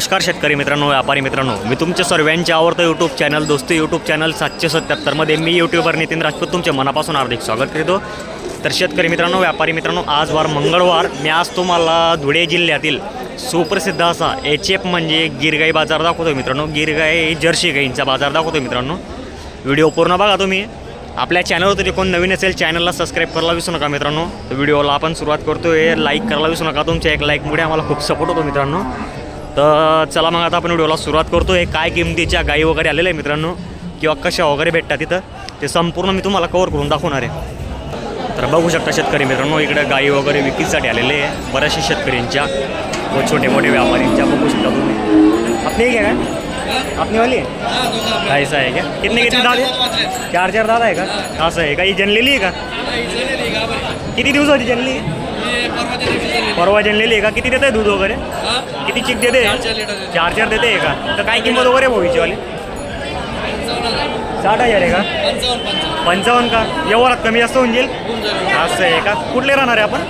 नमस्कार शेतकरी मित्रांनो, व्यापारी मित्रांनो, मी तुमच्या सर्वांचे आवडतं यूट्यूब चॅनल दोस्ती यूट्यूब चॅनल 777मध्ये मी यूट्यूबर नितीन राजपूत तुमचे मनापासून हार्दिक स्वागत करतो. तर शेतकरी मित्रांनो, व्यापारी मित्रांनो, आज वार मंगळवार. मी आज तुम्हाला धुळे जिल्ह्यातील सुप्रसिद्ध असा HF म्हणजे गिरगाई बाजार दाखवतो मित्रांनो. गिरगाई जर्सी गाईंचा बाजार दाखवतो मित्रांनो. व्हिडिओ पूर्ण बघा तुम्ही. आपल्या चॅनलवर तरी कोण नवीन असेल चॅनलला सबस्क्राईब करायला विसरू नका मित्रांनो. तर व्हिडिओला आपण सुरुवात करतोय. लाईक करायला विसरू नका. तुमच्या एक लाईकमुळे आम्हाला खूप सपोर्ट होतो मित्रांनो. तर चला मग आता आपण व्हिडिओला सुरुवात करतोय. काय किमतीच्या गाई वगैरे आलेल्या आहे मित्रांनो किंवा कशा वगैरे भेटतात तिथं ते संपूर्ण मी तुम्हाला कवर करून दाखवणार आहे. तर बघू शकता शेतकरी मित्रांनो, इकडे गाई वगैरे विक्रीसाठी आलेले आहे बऱ्याचशा शेतकऱ्यांच्या व छोटे मोठे व्यापाऱ्यांच्या. बघू शकता तुम्ही. आपली घ्या का आपली वाली ऐसा आहे का? कितने दाद आहे? चार दादा आहे का? असं आहे का? ही जनलेली आहे का? किती दिवसाची जनली? परवा जनलेली आहे का? किती देते दूध वगैरे? किती चिक देते? 4 देते आहे का? तर काय किंमत वगैरे भाऊची वाली? 60,000 आहे का? 55 का? व्यवहारात कमी जास्त होऊन जाईल असं आहे का? कुठले राहणार आहे आपण?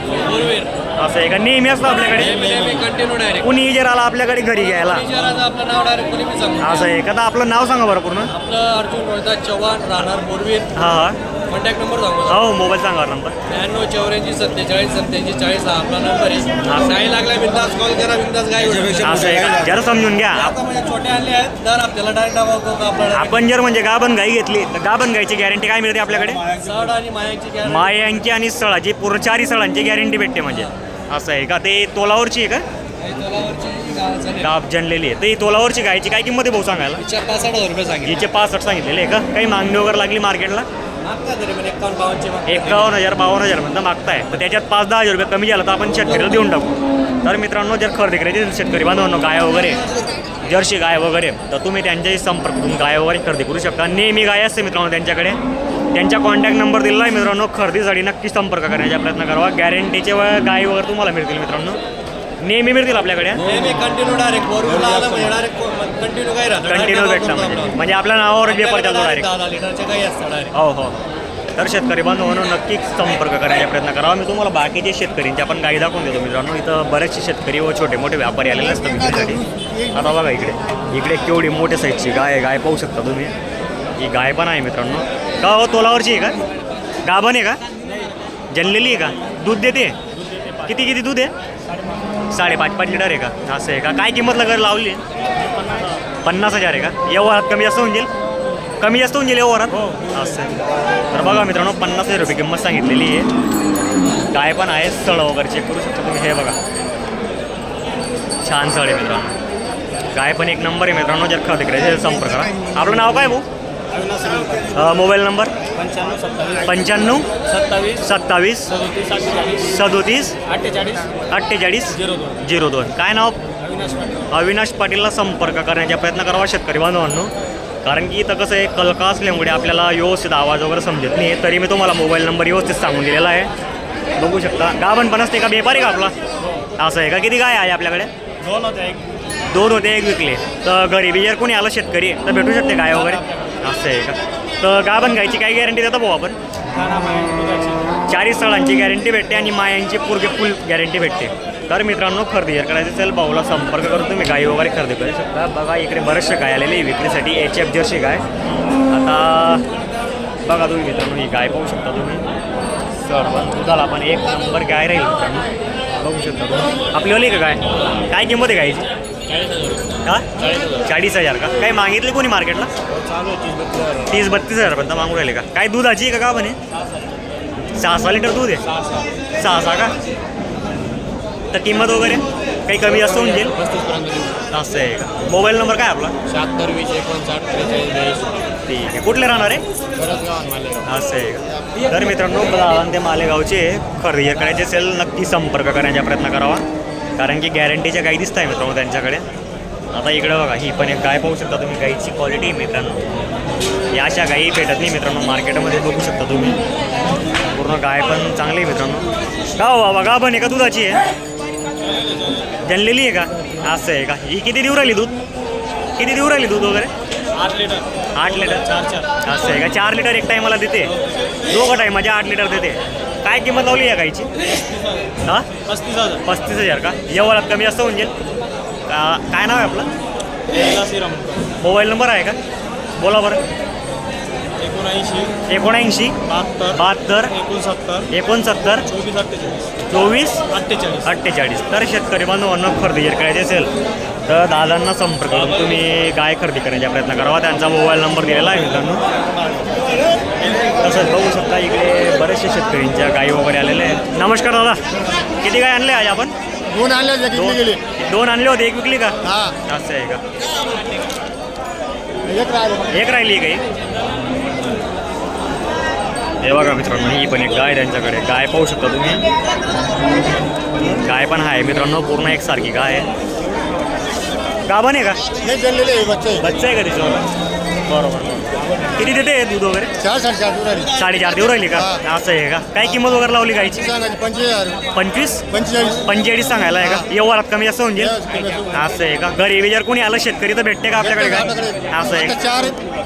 असं आहे का? नेहमी असतं आपल्याकडे? कुणी जर आला आपल्याकडे घरी घ्यायला असं आहे का? तर आपलं नाव सांगा बरं पूर्ण. अर्जुन रोहिदास चव्हाण, राहणार बोरवीर. हां कॉन्टॅक्ट नंबर सांगू? हो, मोबाईल सांगा नंबर. 96 84 47 47 40 हा आपला नंबर आहे. काही लागला बिंदास कॉल करा, बिंदास गाय असं आहे का? जरा समजून घ्या. आता म्हणजे छोटे आणले आहेत दर आपल्याला डायरेक्ट आपल्याला आपण जर म्हणजे गाभण गाई घेतली तर गाभण गाईची गॅरंटी काय मिळते आपल्याकडे? सड आणि मायाची मायांची आणि सळाची पूर्ण 4 सळांची गॅरंटी भेटते म्हणजे. असं आहे का? ते तोलावरची आहे का? गाभ जनलेली आहे. तर ही तोलावरची गायची काय किंमत आहे भाऊ सांगायला? 65,000 रुपये सांगितले. हिचे 65 सांगितलेले आहे का? काही मागणी वगैरे लागली मार्केटला? मागता तरी पण 51 51,000 52,000 म्हणता मागताय. तर त्याच्यात 5-10 रुपये कमी झालं तर आपण शेतकऱ्याला देऊन टाकू. तर मित्रांनो, जर खरेदी करायची शेतकरी बांधवांनो गाय वगैरे जर्सी गाय वगैरे तर तुम्ही त्यांच्याशी संपर्क करून गाय वगैरे खरेदी करू शकता. नेहमी गाय असते मित्रांनो त्यांच्याकडे. त्यांचा कॉन्टॅक्ट नंबर दिला आहे मित्रांनो. खरेदीसाठी नक्की संपर्क करण्याचा प्रयत्न करावा. गॅरंटीचे गाय वगैरे तुम्हाला मिळतील मित्रांनो. नेहमी मिळतील आपल्याकडे. कंटिन्यू डायरेक्ट बोरवीरला आलं म्हणजे डायरेक्ट कंटिन्यू काय राहतं, कंटिन्यू भेटला म्हणजे आपल्या नावावर पेपर चालतो डायरेक्ट. 10 लिटरचे काही असतं डायरेक्ट. हो हो. तर शेतकरी बांधवांनो नक्कीच संपर्क करण्याचा प्रयत्न करावा. मी तुम्हाला बाकीचे शेतकऱ्यांचे आपण गाई दाखवून देतो मित्रांनो. इथं बरेचसे शेतकरी व छोटे मोठे व्यापारी आलेले असतात विक्रीसाठी. आता बघा इकडे केवढी मोठ्या साईजची गाय पाहू शकता तुम्ही. ही गाय पण आहे मित्रांनो. का हो, तोलावरची आहे का? गाभण आहे का? जनलेली आहे का? दूध देते? किती दूध आहे? 5.5 लिटर आहे का? असं आहे का? काय किंमत लगेच लावली? 50,000 आहे का? व्यवहारात कमी जास्त होऊन जाईल? कमी जास्त होऊन जाईल व्यवहारात असं आहे. तर बघा मित्रांनो, 50,000 रुपये किंमत सांगितलेली आहे. गाय पण आहे. सळ वगैरे चेक करू शकता तुम्ही. हे बघा छान सळ आहे मित्रांनो. गाय पण एक नंबर आहे मित्रांनो. जर खरेदी करायचे संपर्क करा. आपलं नाव काय भाऊ? Mobile number 95 27 37 48 02. काय नाव? अविनाश पाटीलला संपर्क करण्याचा प्रयत्न करावा शेतकरी बांधवांनो. कारण की इथं कसं आहे, कलका असल्यामुळे आपल्याला व्यवस्थित आवाज वगैरे समजत नाही. तरी मी तुम्हाला मोबाईल नंबर व्यवस्थित सांगून दिलेला आहे. बघू शकता. गाभण पण असते का? व्यापारी का आपला? असं आहे का? किती गाय आहे आपल्याकडे? 2 होते, 1 विकले. तर गरीबी जर कोणी आलं शेतकरी तर भेटू शकते गाय वगैरे असं आहे का? तर गाभण गायची काय गॅरंटी देता भाऊ आपण? 4 स्थळांची गॅरंटी भेटते आणि मायांची फुल गॅरंटी भेटते. तर मित्रांनो, खरेदी जर करायचं असेल भाऊला संपर्क करून तुम्ही गाई वगैरे खरेदी करू शकता. बघा इकडे बरेचसे गाय आलेले विक्रीसाठी. HF जर्सी गाय. आता बघा तुम्ही मित्रांनो, ही गाय पाहू शकता तुम्ही. सर पण दुधाला पण एक नंबर गाय राहील मित्रांनो. बघू शकता तुम्ही. आपली वाली का गाय? काय किंमत आहे गायची? का? 40,000 का? काही मागितले कोणी मार्केटला? 30-32 पर्यंत मागून राहिले का? काय दुधाची आहे का म्हणे? 6 लिटर दूध आहे. 6 का? तर किंमत वगैरे काही कमी जास्त होऊन जाईल असं आहे का? मोबाईल नंबर काय आपला? 76 ठीक आहे. कुठले राहणार आहे? असं आहे का? तर मित्रांनो, गावान ते मालेगावचे खरेदी करायचे असेल नक्की संपर्क करण्याचा प्रयत्न करावा. कारण की गॅरंटीच्या गाई दिसत आहे मित्रांनो त्यांच्याकडे. आता इकडं बघा, ही पण एक गाय पाहू शकता तुम्ही. गाईची क्वालिटी मित्रांनो. या अशा गाई भेटत नाही मित्रांनो मार्केटमध्ये. बघू शकता तुम्ही. पूर्ण गाय पण चांगली आहे मित्रांनो. का हो बाबा, गाभण आहे का? दुधाची आहे? जनलेली आहे का? असं आहे का? ही किती देऊ राहिली दूध? दूध वगैरे? 8 लिटर. 8 लिटर. 4 असं आहे का? 4 लिटर एक टायमाला देते. 2 टायमाचे 8 लिटर देते. काय किंमत लावली या गायची? हां 35,000. 35,000 का? व्यवहारात कमी जास्त होऊन जाईल? काय नाव आहे आपलं? श्रीराम मोबाईल नंबर आहे का? बोला बरं. 79 79 72 69 69 24 24 48 48. तर शेतकरी बांधवांना खरेदी जर करायची असेल तर दादांना संपर्क करून तुम्ही गाय खरेदी करण्याचा प्रयत्न करावा. त्यांचा मोबाईल नंबर दिलेला आहे मित्रांनो. तसंच बघू शकता इकडे बरेचसे शेतकऱ्यांच्या गायी वगैरे आलेले आहेत. नमस्कार दादा, किती गाय आणले आज आपण? 2 आणले गेले. दोन आणले होते, एक विकली का? हा असं आहे का? एक राहिलं. एक राहिली काही. हे बघा मित्रांनो, ही पण एक गाय त्यांच्याकडे. गाय पाहू शकता तुम्ही. गाय पण आहे मित्रांनो, पूर्ण एकसारखी गाय आहे. गाभण आहे का? नाही जळलेले आहे बच्चे. बच्चा आहे का तिच्यावर? बरोबर. किती देते दूध वगैरे? 4-4.5 दूर आली. 4.5 देऊ राहिली का? असं आहे का? काय किंमत वगैरे लावली गायची? सांगायची 25,000. 25 45. 45 सांगायला आहे का? व्यवहारात कमी जास्त होऊन जाईल. असं आहे का? गरीबी जर कोणी आलं शेतकरी तर भेटते का आपल्याकडे काय? असं आहे का?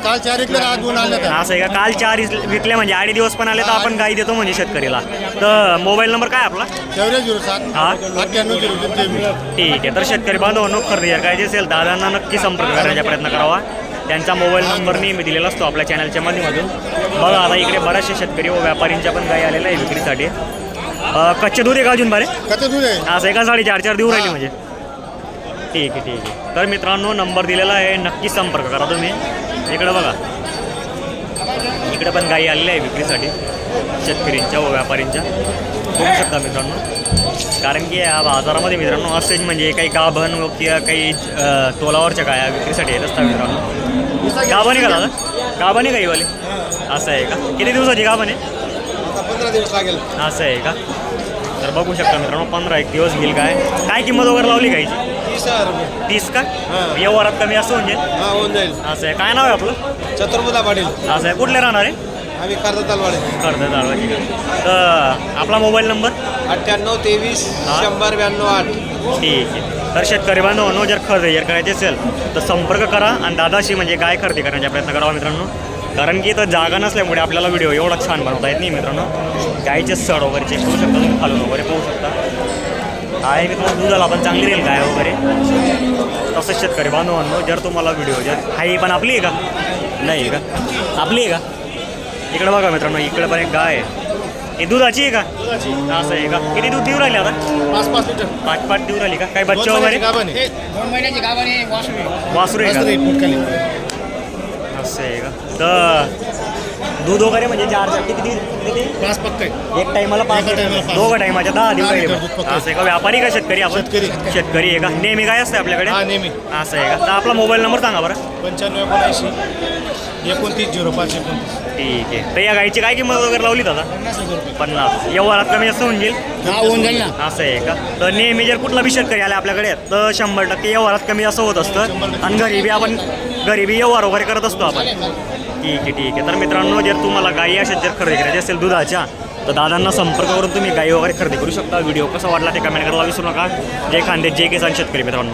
काल 4 इकडे आज 2 आणले. असं आहे का? काल 4 विकले म्हणजे 8 दिवस पण आले तर आपण गाई देतो म्हणजे शेतकरीला. तर मोबाईल नंबर काय आपला? 07 हा 98 ठीक आहे. तर शेतकरी बांधवांनो खरेदी जर करायची असेल दादांना नक्की संपर्क करण्याचा प्रयत्न करावा. त्यांचा मोबाईल नंबर नेहमी दिलेला असतो आपल्या चॅनलच्या माध्यमातून. बघा आता इकडे बरेचसे शेतकरी व व्यापाऱ्यांच्या पण गाई आलेल्या आहे विक्रीसाठी. कच्चे दूध आहे का अजून बरे? कधी दूध आहे? असं एका 4.5 देऊ राहिली म्हणजे. ठीक आहे ठीक आहे. तर मित्रांनो नंबर दिलेला आहे, नक्की संपर्क करा तुम्ही. इकडं बघा, इकडे पण गाई आलेल्या आहे विक्रीसाठी शेतकऱ्यांच्या व व्यापाऱ्यांच्या. बघू शकता मित्रांनो. कारण की या बाजारामध्ये मित्रांनो असेच म्हणजे काही गाभण व किंवा काही तोलावरच्या गाया विक्रीसाठी येत असतात मित्रांनो. गाभण आहे का दादा? गाभण आहे गाईवाले? असं आहे का? किती दिवसाची गाभण आहे? 15 दिवस लागेल. असं आहे का? तर बघू शकता मित्रांनो 15-1 दिवस घेईल. काय किंमत वगैरे लावली गायची? 30,000 रुपये. 30 का? व्यवहारात कमी असं म्हणजे. हा होऊन जाईल. असं आहे. काय नाव आहे आपलं? चतुर्मुदा पाटील. असं आहे. कुठले राहणार आहे? आम्ही कर्जतालवाडी. कर्जत आळवाची का? तर आपला मोबाईल नंबर? 98 23 हा. 100 92 8. ठीक आहे. तर शेतकरी बांधवांनो जर खरेदी जर करायची असेल तर संपर्क करा आणि दादाशी म्हणजे गाय खरेदी करण्याचा प्रयत्न करावा मित्रांनो. कारण की इथं जागा नसल्यामुळे आपल्याला व्हिडिओ एवढा छान बनवता येत नाही मित्रांनो. गायचे सड वगैरे चेक करू शकता तुम्ही, खालून वगैरे पाहू शकता. आहे मित्रांनो दुधाला पण चांगली राहील गाय वगैरे. तसंच शेतकरी बांधवांनो जर तुम्हाला व्हिडिओ जर हाई पण आपली आहे का? नाही आहे का? आपली आहे का? इकडे बघा मित्रांनो, इकडे पण एक गाय आहे. ही दुधाची आहे का? असं आहे का? किती दूध देऊ राहिले आता? 5-5 लिटर. 5 देऊ राहिली का? काही बच्चे वगैरे? 2 महिन्याची गावाने वासरू आहे का? असं आहे का? तर दूध वगैरे म्हणजे 4 किती 5 पक्का आहे. एक टायमाला 5 एका टायमाला 5. दोघं टायमाच्या 10 देऊ राहिले. दूध पक्का. असं आहे का? व्यापारी का शेतकरी आपण? शेतकरी. शेतकरी आहे का? नेहमी काय असते आपल्याकडे? हा नेहमी. असं आहे का? तर आपला मोबाईल नंबर सांगा बरं. 95 79 29 05 29. ठीक आहे. तर या गाईची काय किंमत वगैरे लावली दादा? 50,000 रुपये. 50. व्यवहारात कमी जास्त होऊन जाईल. हा होऊन जाईल ना. असं आहे का? तर नेहमी जर कुठला बी शेतकरी आला आपल्याकडे तर 100% व्यवहारात कमी जास्त होत असतं. आणि घरी व्यवहार वगैरे करत असतो आपण. ठीक आहे ठीक आहे. तर मित्रांनो जर तुम्हाला गाई अशाच जर खरेदी करायची असेल दुधाच्या तर दादांना संपर्क करून तुम्ही गाई वगैरे खरेदी करू शकता. व्हिडिओ कसा वाटला ते कमेंट करायला विसरू नका. जय खानदेश, जय किसान शेतकरी मित्रांनो.